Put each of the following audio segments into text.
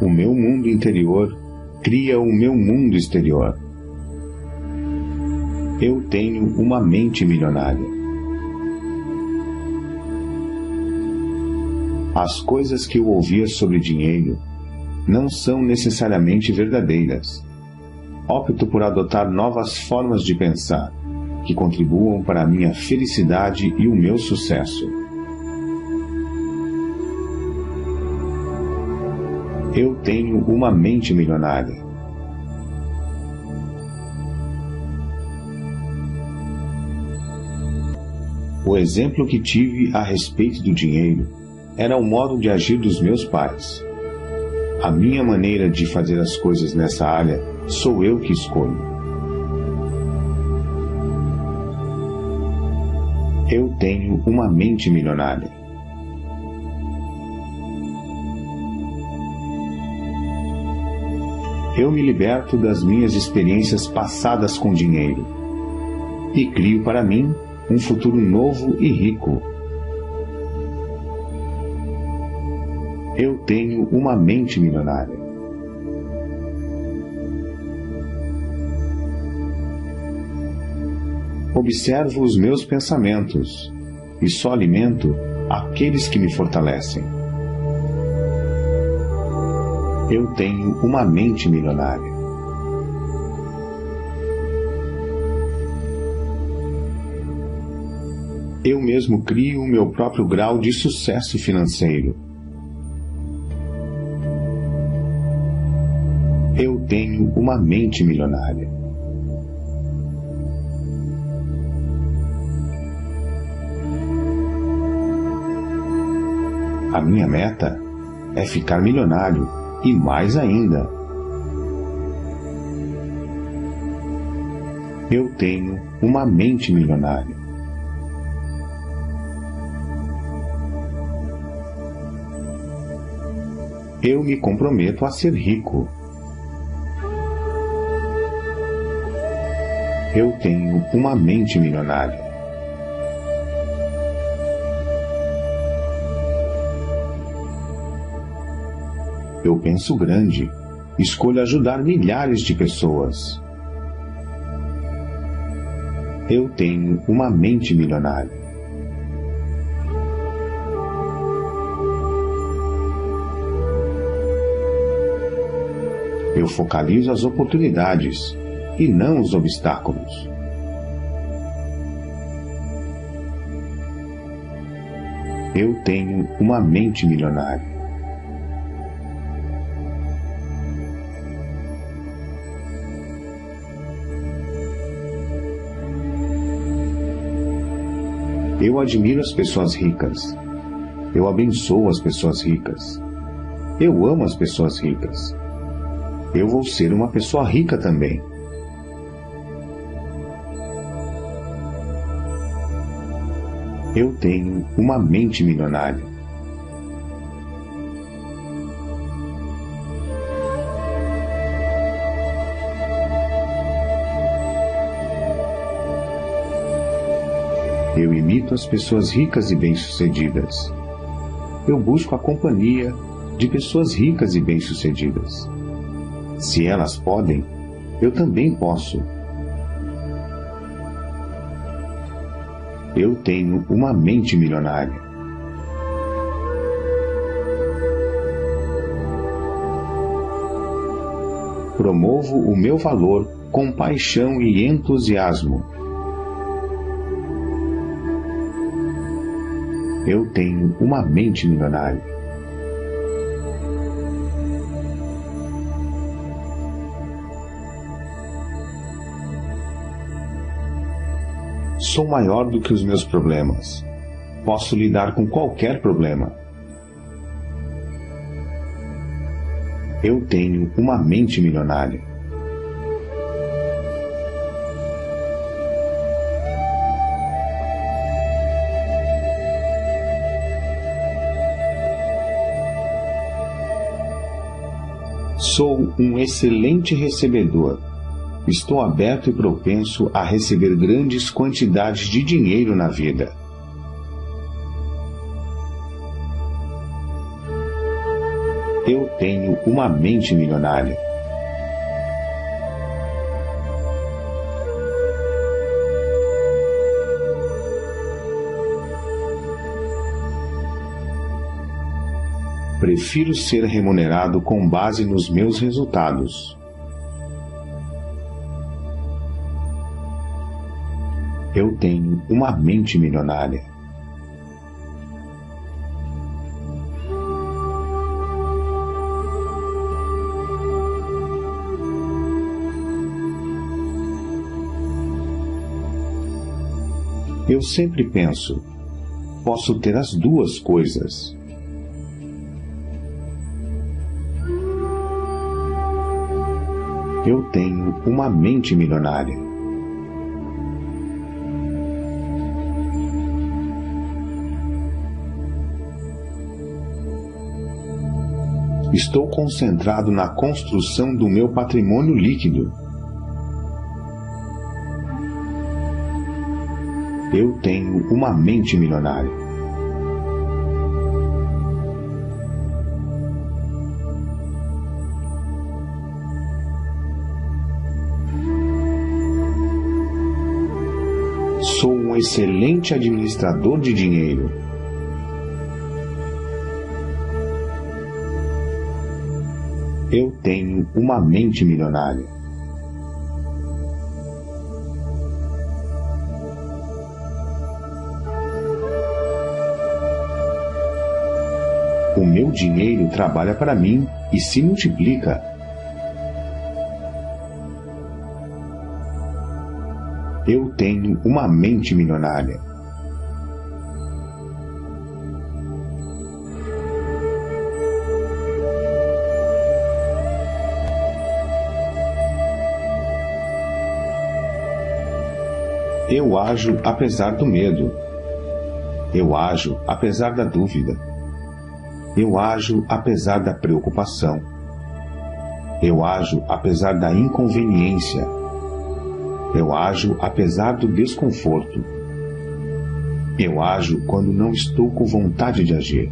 O meu mundo interior cria o meu mundo exterior. Eu tenho uma mente milionária. As coisas que eu ouvia sobre dinheiro não são necessariamente verdadeiras. Opto por adotar novas formas de pensar, que contribuam para a minha felicidade e o meu sucesso. Eu tenho uma mente milionária. O exemplo que tive a respeito do dinheiro era o modo de agir dos meus pais. A minha maneira de fazer as coisas nessa área sou eu que escolho. Eu tenho uma mente milionária. Eu me liberto das minhas experiências passadas com dinheiro e crio para mim um futuro novo e rico. Eu tenho uma mente milionária. Observo os meus pensamentos e só alimento aqueles que me fortalecem. Eu tenho uma mente milionária. Eu mesmo crio o meu próprio grau de sucesso financeiro. Eu tenho uma mente milionária. A minha meta é ficar milionário e mais ainda. Eu tenho uma mente milionária. Eu me comprometo a ser rico. Eu tenho uma mente milionária. Eu penso grande, escolho ajudar milhares de pessoas. Eu tenho uma mente milionária. Eu focalizo as oportunidades e não os obstáculos. Eu tenho uma mente milionária. Eu admiro as pessoas ricas. Eu abençoo as pessoas ricas. Eu amo as pessoas ricas. Eu vou ser uma pessoa rica também. Eu tenho uma mente milionária. Eu imito as pessoas ricas e bem-sucedidas. Eu busco a companhia de pessoas ricas e bem-sucedidas. Se elas podem, eu também posso. Eu tenho uma mente milionária. Promovo o meu valor com paixão e entusiasmo. Eu tenho uma mente milionária. Sou maior do que os meus problemas. Posso lidar com qualquer problema. Eu tenho uma mente milionária. Sou um excelente recebedor. Estou aberto e propenso a receber grandes quantidades de dinheiro na vida. Eu tenho uma mente milionária. Prefiro ser remunerado com base nos meus resultados. Eu tenho uma mente milionária. Eu sempre penso, posso ter as duas coisas. Eu tenho uma mente milionária. Estou concentrado na construção do meu patrimônio líquido. Eu tenho uma mente milionária. Sou um excelente administrador de dinheiro. Eu tenho uma mente milionária. O meu dinheiro trabalha para mim e se multiplica. Eu tenho uma mente milionária. Eu ajo apesar do medo. Eu ajo apesar da dúvida. Eu ajo apesar da preocupação. Eu ajo apesar da inconveniência. Eu ajo apesar do desconforto. Eu ajo quando não estou com vontade de agir.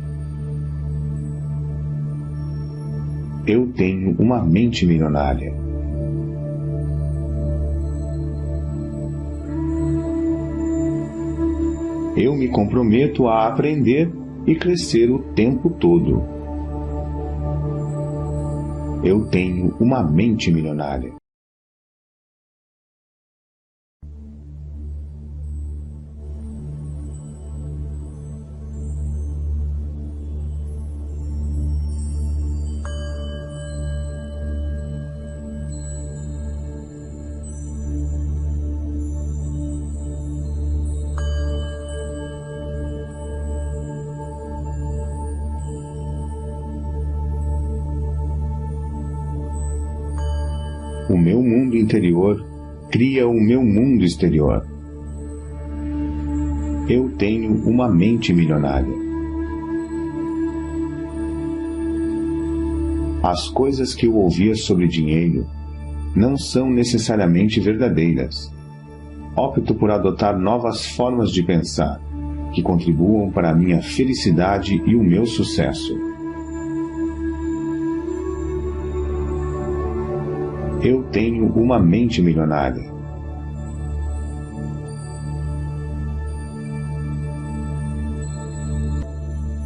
Eu tenho uma mente milionária. Eu me comprometo a aprender e crescer o tempo todo. Eu tenho uma mente milionária. O meu mundo interior cria o meu mundo exterior. Eu tenho uma mente milionária. As coisas que eu ouvia sobre dinheiro não são necessariamente verdadeiras. Opto por adotar novas formas de pensar, que contribuam para a minha felicidade e o meu sucesso. Eu tenho uma mente milionária.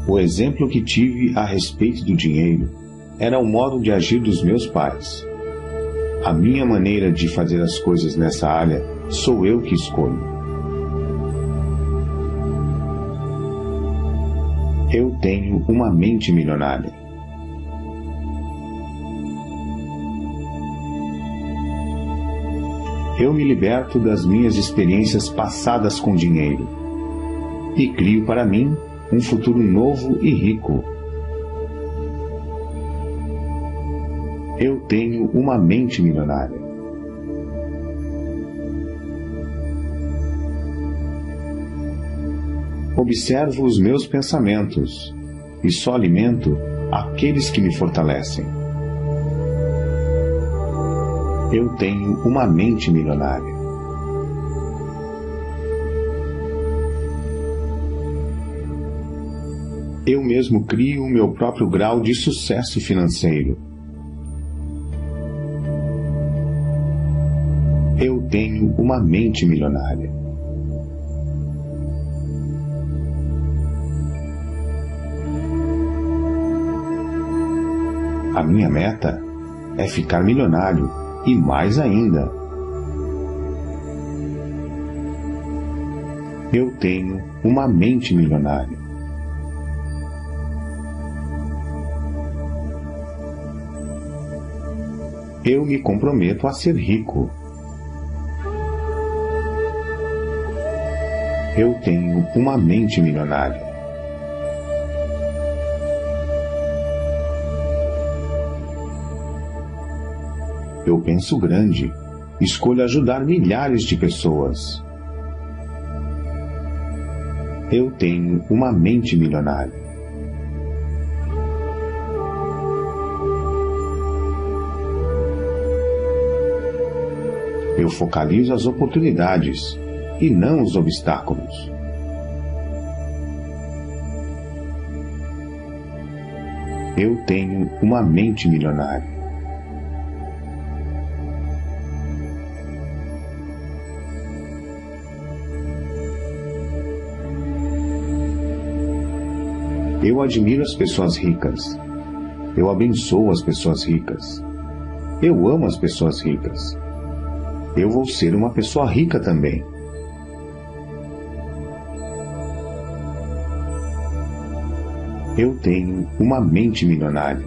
O exemplo que tive a respeito do dinheiro era o modo de agir dos meus pais. A minha maneira de fazer as coisas nessa área sou eu que escolho. Eu tenho uma mente milionária. Eu me liberto das minhas experiências passadas com dinheiro e crio para mim um futuro novo e rico. Eu tenho uma mente milionária. Observo os meus pensamentos e só alimento aqueles que me fortalecem. Eu tenho uma mente milionária. Eu mesmo crio o meu próprio grau de sucesso financeiro. Eu tenho uma mente milionária. A minha meta é ficar milionário e mais ainda. Eu tenho uma mente milionária. Eu me comprometo a ser rico. Eu tenho uma mente milionária. Eu penso grande. Escolho ajudar milhares de pessoas. Eu tenho uma mente milionária. Eu focalizo as oportunidades e não os obstáculos. Eu tenho uma mente milionária. Eu admiro as pessoas ricas. Eu abençoo as pessoas ricas. Eu amo as pessoas ricas. Eu vou ser uma pessoa rica também. Eu tenho uma mente milionária.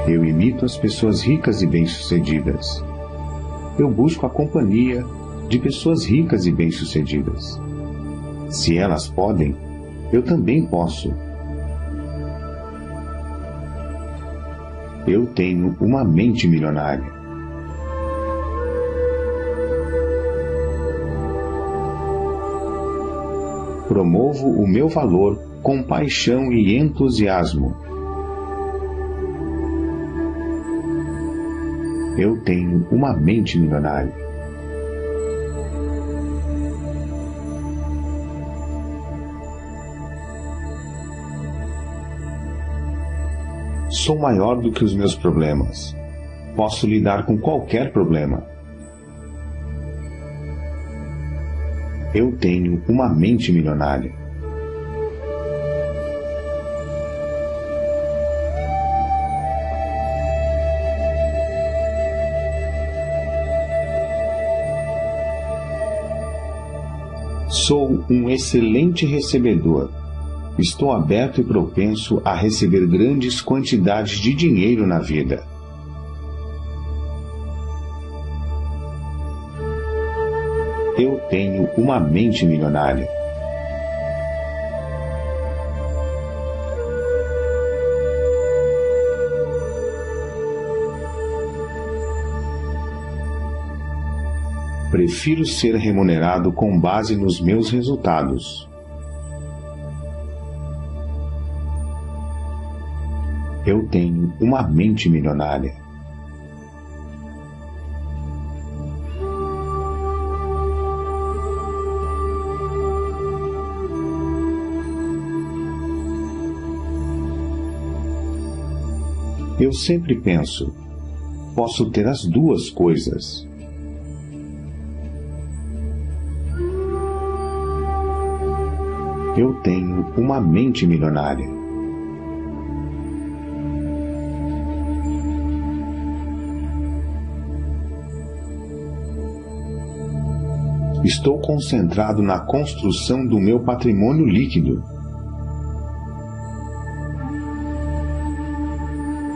Eu imito as pessoas ricas e bem-sucedidas. Eu busco a companhia de pessoas ricas e bem-sucedidas. Se elas podem, eu também posso. Eu tenho uma mente milionária. Promovo o meu valor com paixão e entusiasmo. Eu tenho uma mente milionária. Sou maior do que os meus problemas. Posso lidar com qualquer problema. Eu tenho uma mente milionária. Sou um excelente recebedor. Estou aberto e propenso a receber grandes quantidades de dinheiro na vida. Eu tenho uma mente milionária. Prefiro ser remunerado com base nos meus resultados. Eu tenho uma mente milionária. Eu sempre penso, posso ter as duas coisas. Eu tenho uma mente milionária. Estou concentrado na construção do meu patrimônio líquido.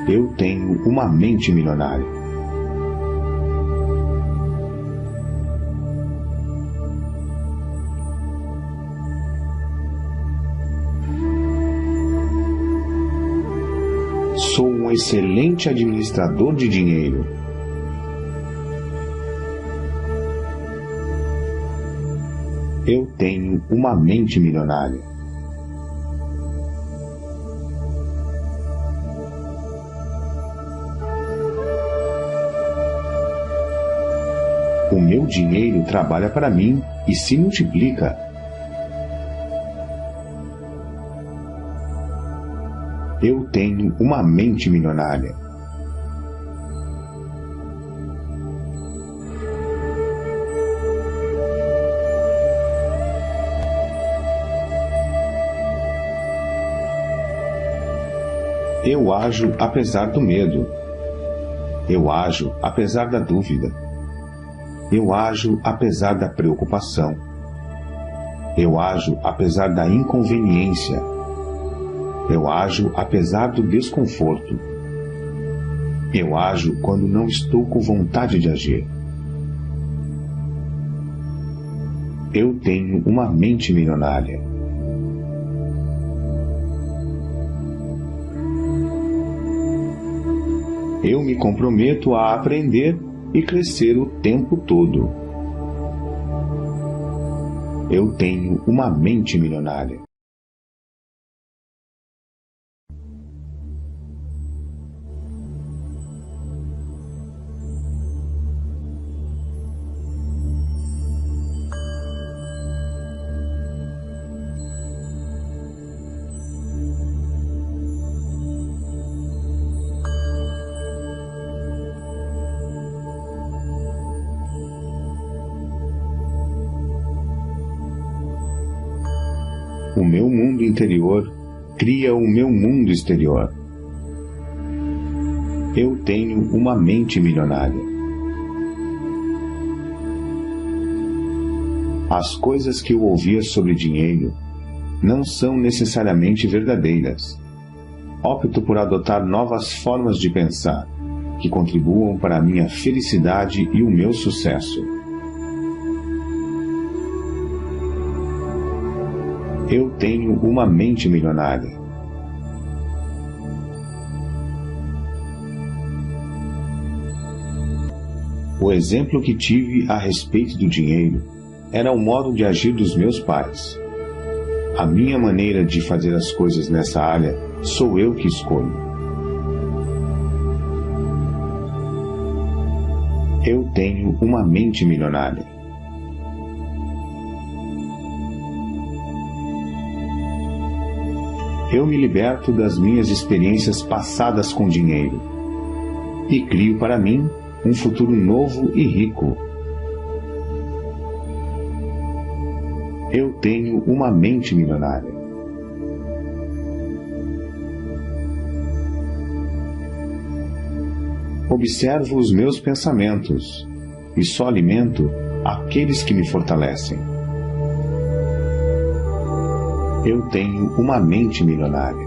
Eu tenho uma mente milionária. Sou um excelente administrador de dinheiro. Eu tenho uma mente milionária. meu dinheiro trabalha para mim e se multiplica. Eu tenho uma mente milionária. Eu ajo apesar do medo. Eu ajo apesar da dúvida. Eu ajo apesar da preocupação. Eu ajo apesar da inconveniência. Eu ajo apesar do desconforto. Eu ajo quando não estou com vontade de agir. Eu tenho uma mente milionária. Eu me comprometo a aprender e crescer o tempo todo. Eu tenho uma mente milionária. O meu mundo interior cria o meu mundo exterior. Eu tenho uma mente milionária. As coisas que eu ouvia sobre dinheiro não são necessariamente verdadeiras. Opto por adotar novas formas de pensar que contribuam para a minha felicidade e o meu sucesso. Eu tenho uma mente milionária. O exemplo que tive a respeito do dinheiro era o modo de agir dos meus pais. A minha maneira de fazer as coisas nessa área sou eu que escolho. Eu tenho uma mente milionária. Eu me liberto das minhas experiências passadas com dinheiro e crio para mim um futuro novo e rico. Eu tenho uma mente milionária. Observo os meus pensamentos e só alimento aqueles que me fortalecem. Eu tenho uma mente milionária.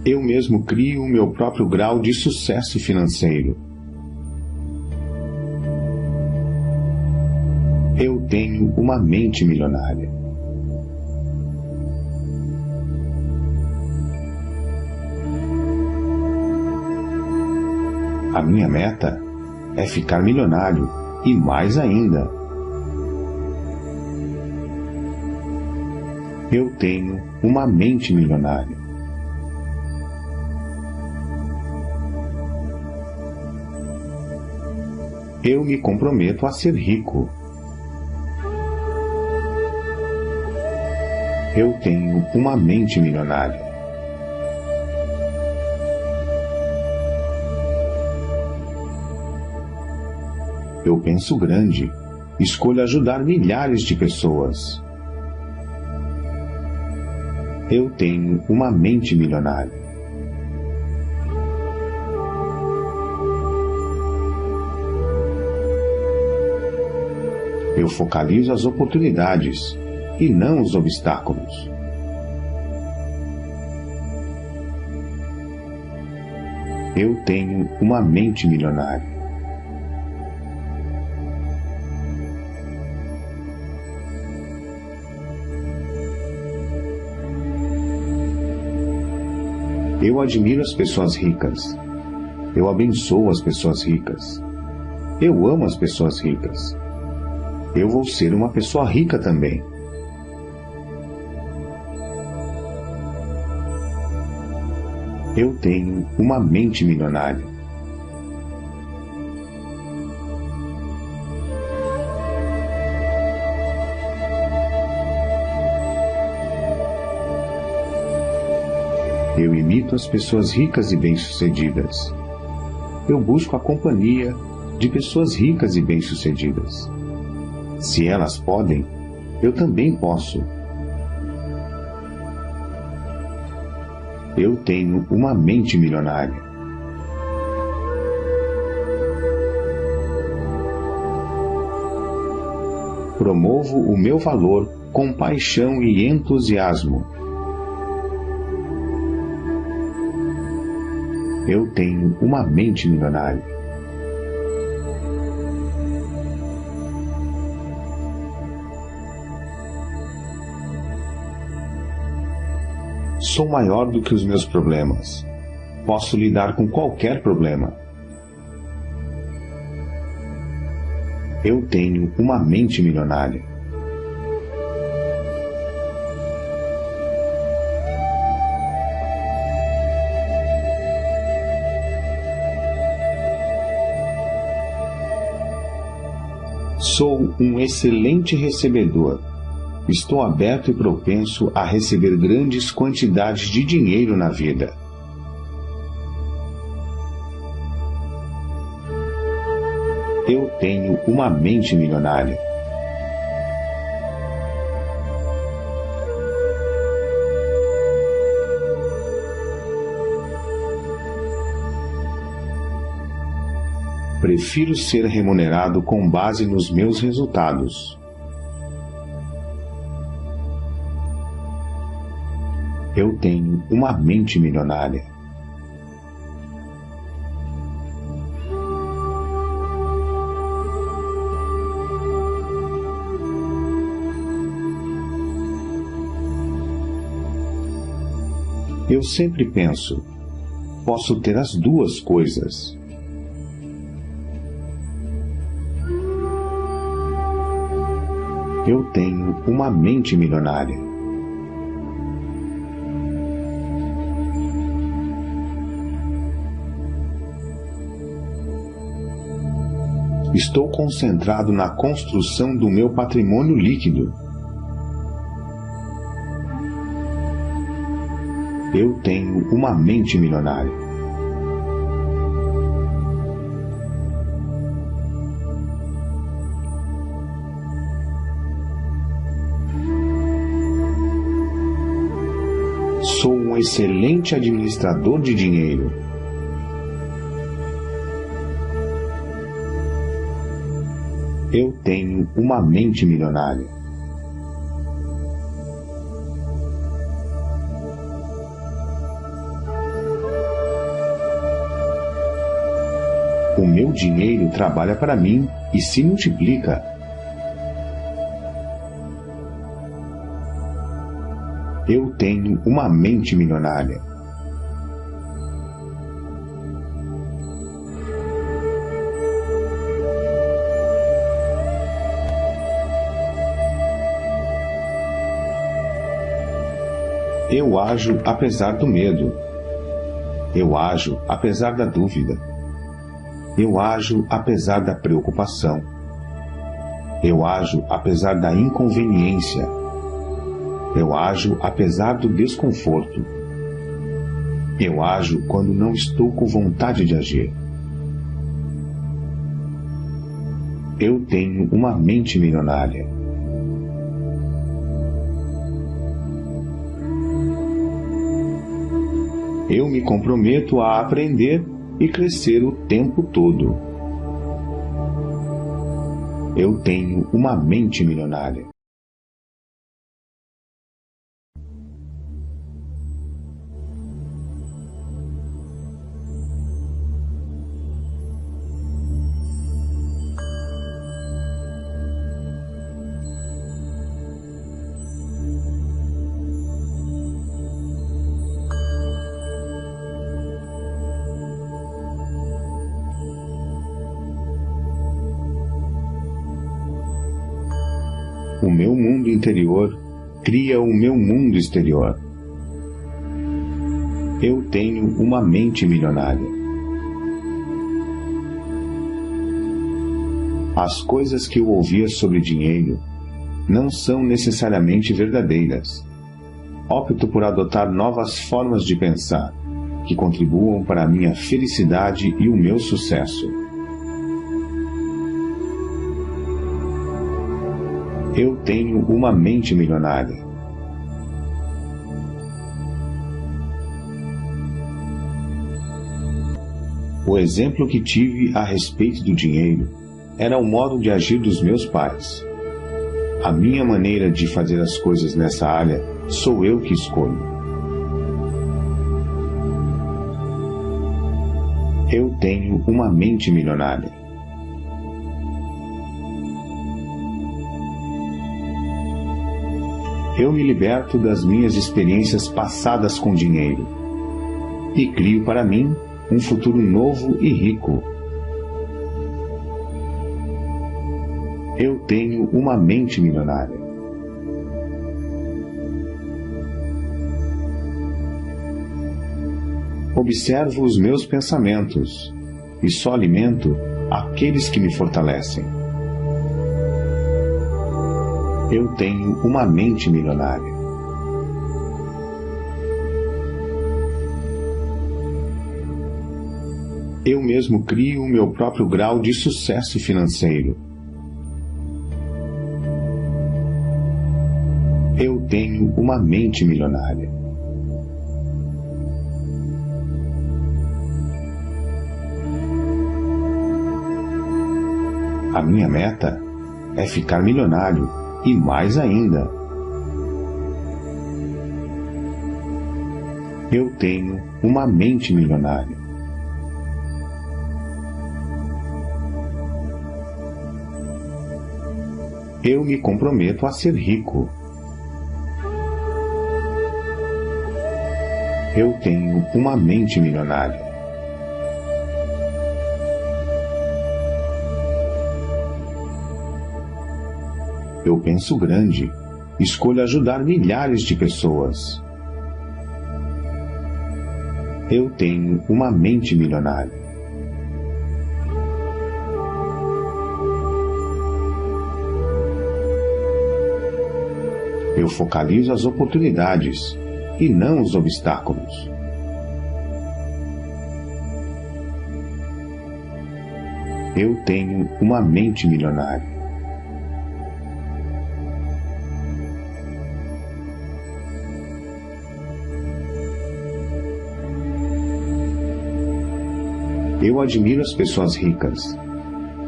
Eu mesmo crio o meu próprio grau de sucesso financeiro. Eu tenho uma mente milionária. A minha meta é ficar milionário. E mais ainda, eu tenho uma mente milionária. Eu me comprometo a ser rico. Eu tenho uma mente milionária. Eu penso grande, escolho ajudar milhares de pessoas. Eu tenho uma mente milionária. Eu focalizo as oportunidades e não os obstáculos. Eu tenho uma mente milionária. Eu admiro as pessoas ricas. Eu abençoo as pessoas ricas. Eu amo as pessoas ricas. Eu vou ser uma pessoa rica também. Eu tenho uma mente milionária. Eu imito as pessoas ricas e bem-sucedidas. Eu busco a companhia de pessoas ricas e bem-sucedidas. Se elas podem, eu também posso. Eu tenho uma mente milionária. Promovo o meu valor com paixão e entusiasmo. Eu tenho uma mente milionária. Sou maior do que os meus problemas. Posso lidar com qualquer problema. Eu tenho uma mente milionária. Sou um excelente recebedor. Estou aberto e propenso a receber grandes quantidades de dinheiro na vida. Eu tenho uma mente milionária. Prefiro ser remunerado com base nos meus resultados. Eu tenho uma mente milionária. Eu sempre penso, posso ter as duas coisas. Eu tenho uma mente milionária. Estou concentrado na construção do meu patrimônio líquido. Eu tenho uma mente milionária. Sou um excelente administrador de dinheiro. Eu tenho uma mente milionária. O meu dinheiro trabalha para mim e se multiplica. Eu tenho uma mente milionária. Eu ajo apesar do medo. Eu ajo apesar da dúvida. Eu ajo apesar da preocupação. Eu ajo apesar da inconveniência. Eu ajo apesar do desconforto. Eu ajo quando não estou com vontade de agir. Eu tenho uma mente milionária. Eu me comprometo a aprender e crescer o tempo todo. Eu tenho uma mente milionária. O meu mundo interior cria o meu mundo exterior. Eu tenho uma mente milionária. As coisas que eu ouvia sobre dinheiro não são necessariamente verdadeiras. Opto por adotar novas formas de pensar que contribuam para a minha felicidade e o meu sucesso. Eu tenho uma mente milionária. O exemplo que tive a respeito do dinheiro era o modo de agir dos meus pais. A minha maneira de fazer as coisas nessa área sou eu que escolho. Eu tenho uma mente milionária. Eu me liberto das minhas experiências passadas com dinheiro e crio para mim um futuro novo e rico. Eu tenho uma mente milionária. Observo os meus pensamentos e só alimento aqueles que me fortalecem. Eu tenho uma mente milionária. Eu mesmo crio o meu próprio grau de sucesso financeiro. Eu tenho uma mente milionária. A minha meta é ficar milionário e mais ainda. Eu tenho uma mente milionária. Eu me comprometo a ser rico. Eu tenho uma mente milionária. Eu penso grande. Escolho ajudar milhares de pessoas. Eu tenho uma mente milionária. Eu focalizo as oportunidades e não os obstáculos. Eu tenho uma mente milionária. Eu admiro as pessoas ricas.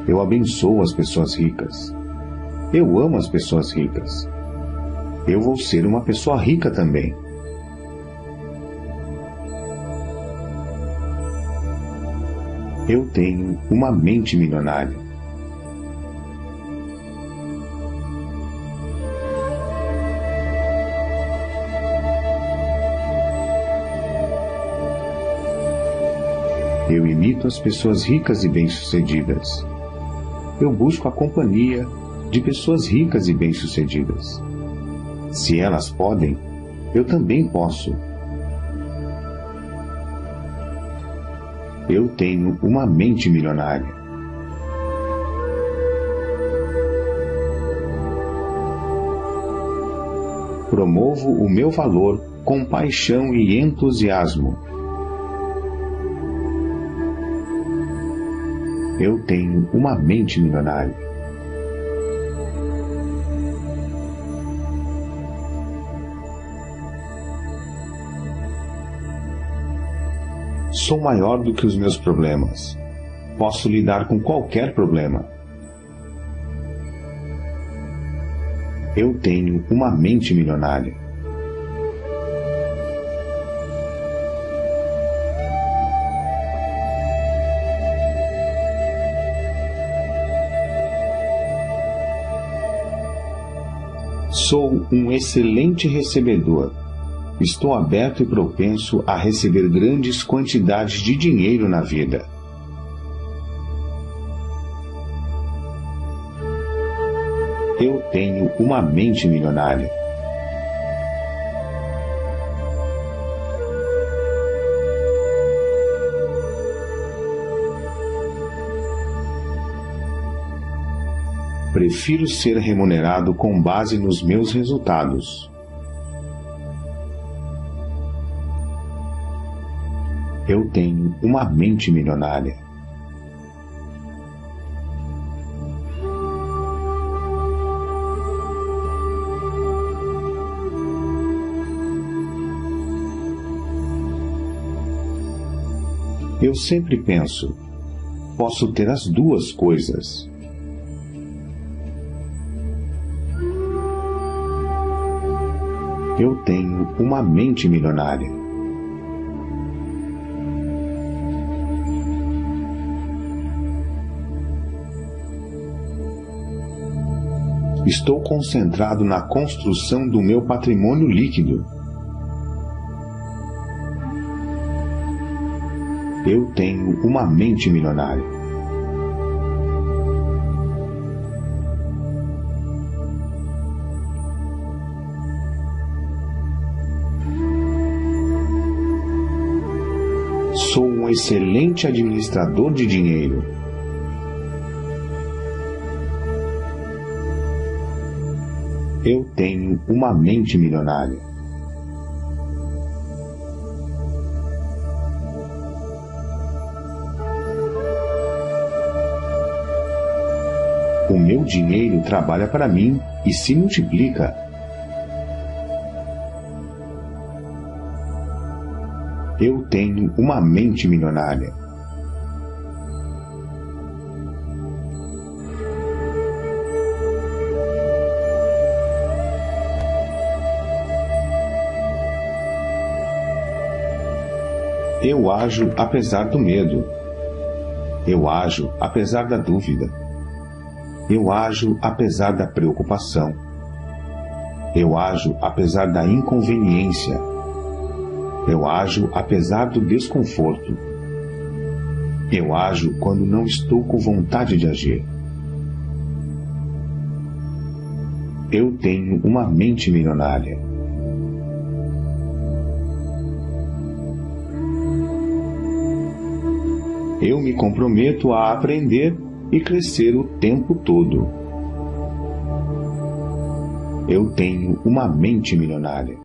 Eu abençoo as pessoas ricas. Eu amo as pessoas ricas. Eu vou ser uma pessoa rica também. Eu tenho uma mente milionária. Eu imito as pessoas ricas e bem-sucedidas. Eu busco a companhia de pessoas ricas e bem-sucedidas. Se elas podem, eu também posso. Eu tenho uma mente milionária. Promovo o meu valor com paixão e entusiasmo. Eu tenho uma mente milionária. Sou maior do que os meus problemas. Posso lidar com qualquer problema. Eu tenho uma mente milionária. Sou um excelente recebedor. Estou aberto e propenso a receber grandes quantidades de dinheiro na vida. Eu tenho uma mente milionária. Prefiro ser remunerado com base nos meus resultados. Eu tenho uma mente milionária. Eu sempre penso, posso ter as duas coisas. Eu tenho uma mente milionária. Estou concentrado na construção do meu patrimônio líquido. Eu tenho uma mente milionária. Sou um excelente administrador de dinheiro. Eu tenho uma mente milionária. O meu dinheiro trabalha para mim e se multiplica. Eu tenho uma mente milionária. Eu ajo apesar do medo. Eu ajo apesar da dúvida. Eu ajo apesar da preocupação. Eu ajo apesar da inconveniência. Eu ajo apesar do desconforto. Eu ajo quando não estou com vontade de agir. Eu tenho uma mente milionária. Eu me comprometo a aprender e crescer o tempo todo. Eu tenho uma mente milionária.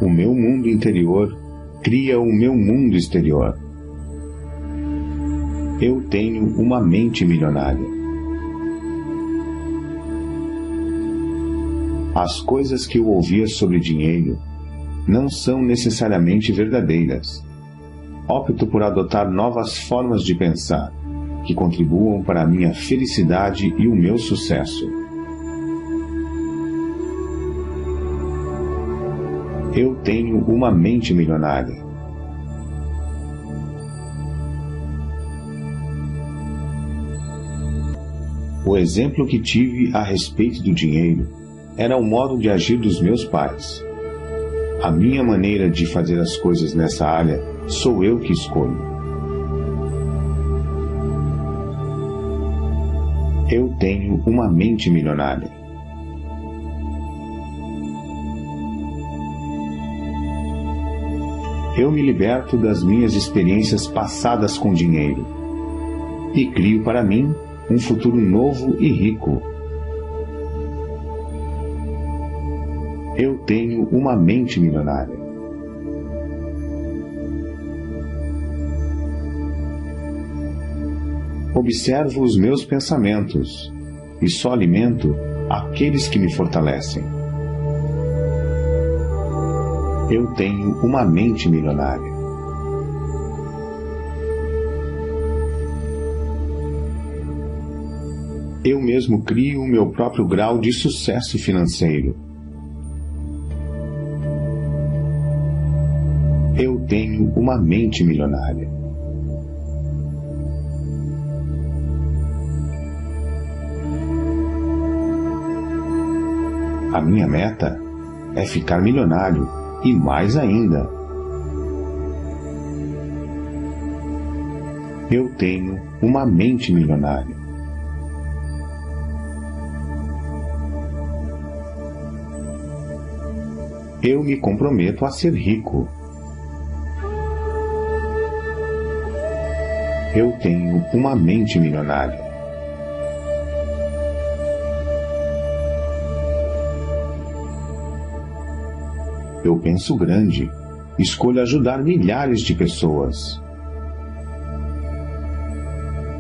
O meu mundo interior cria o meu mundo exterior. Eu tenho uma mente milionária. As coisas que eu ouvia sobre dinheiro não são necessariamente verdadeiras. Opto por adotar novas formas de pensar que contribuam para a minha felicidade e o meu sucesso. Eu tenho uma mente milionária. O exemplo que tive a respeito do dinheiro era o modo de agir dos meus pais. A minha maneira de fazer as coisas nessa área sou eu que escolho. Eu tenho uma mente milionária. Eu me liberto das minhas experiências passadas com dinheiro e crio para mim um futuro novo e rico. Eu tenho uma mente milionária. Observo os meus pensamentos e só alimento aqueles que me fortalecem. Eu tenho uma mente milionária. Eu mesmo crio o meu próprio grau de sucesso financeiro. Eu tenho uma mente milionária. A minha meta é ficar milionário e mais ainda. Eu tenho uma mente milionária. Eu me comprometo a ser rico. Eu tenho uma mente milionária. Eu penso grande. Escolho ajudar milhares de pessoas.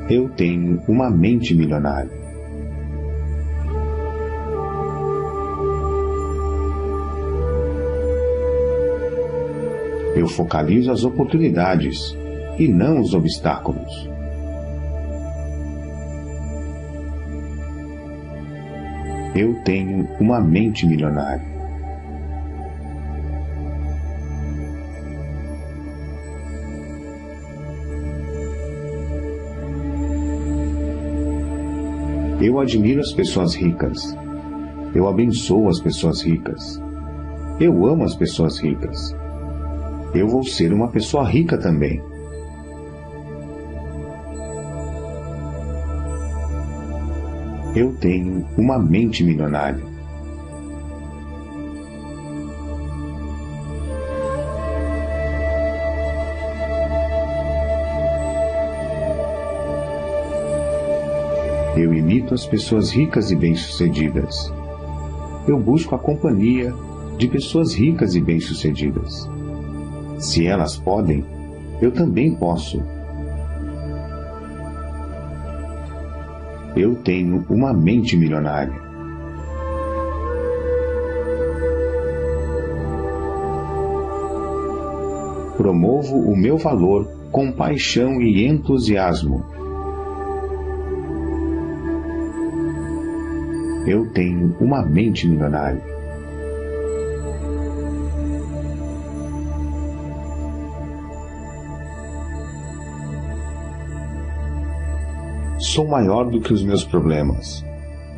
Eu tenho uma mente milionária. Eu focalizo as oportunidades e não os obstáculos. Eu tenho uma mente milionária. Eu admiro as pessoas ricas. Eu abençoo as pessoas ricas. Eu amo as pessoas ricas. Eu vou ser uma pessoa rica também. Eu tenho uma mente milionária. Eu imito as pessoas ricas e bem-sucedidas. Eu busco a companhia de pessoas ricas e bem-sucedidas. Se elas podem, eu também posso. Eu tenho uma mente milionária. Promovo o meu valor com paixão e entusiasmo. Eu tenho uma mente milionária. Sou maior do que os meus problemas.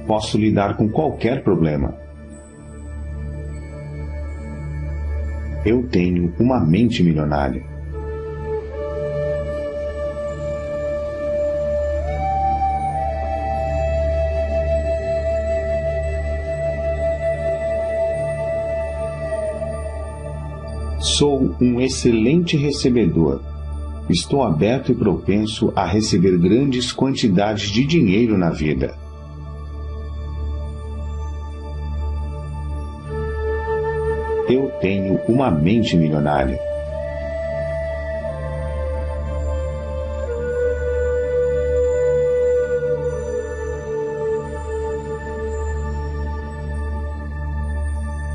Posso lidar com qualquer problema. Eu tenho uma mente milionária. Sou um excelente recebedor. Estou aberto e propenso a receber grandes quantidades de dinheiro na vida. Eu tenho uma mente milionária.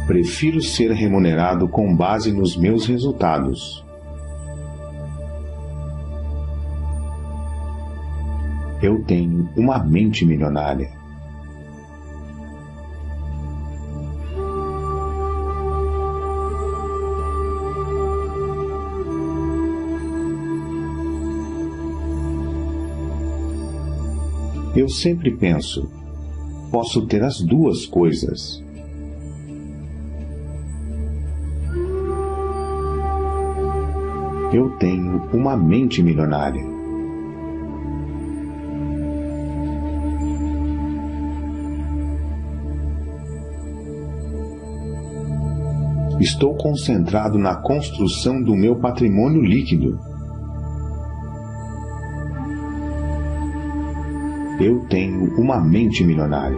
Prefiro ser remunerado com base nos meus resultados. Eu tenho uma mente milionária. Eu sempre penso, posso ter as duas coisas. Eu tenho uma mente milionária. Estou concentrado na construção do meu patrimônio líquido. Eu tenho uma mente milionária.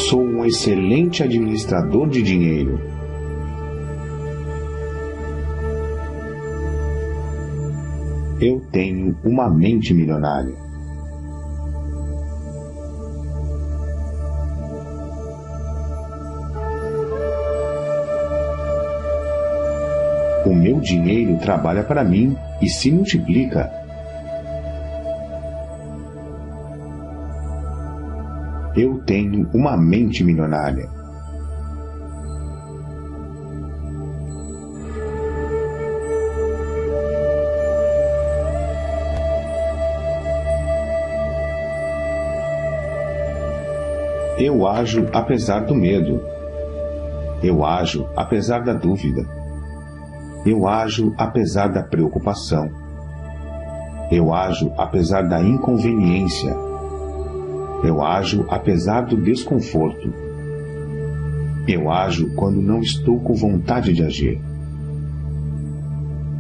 Sou um excelente administrador de dinheiro. Eu tenho uma mente milionária. O meu dinheiro trabalha para mim e se multiplica. Eu tenho uma mente milionária. Eu ajo apesar do medo. Eu ajo apesar da dúvida. Eu ajo apesar da preocupação. Eu ajo apesar da inconveniência. Eu ajo apesar do desconforto. Eu ajo quando não estou com vontade de agir.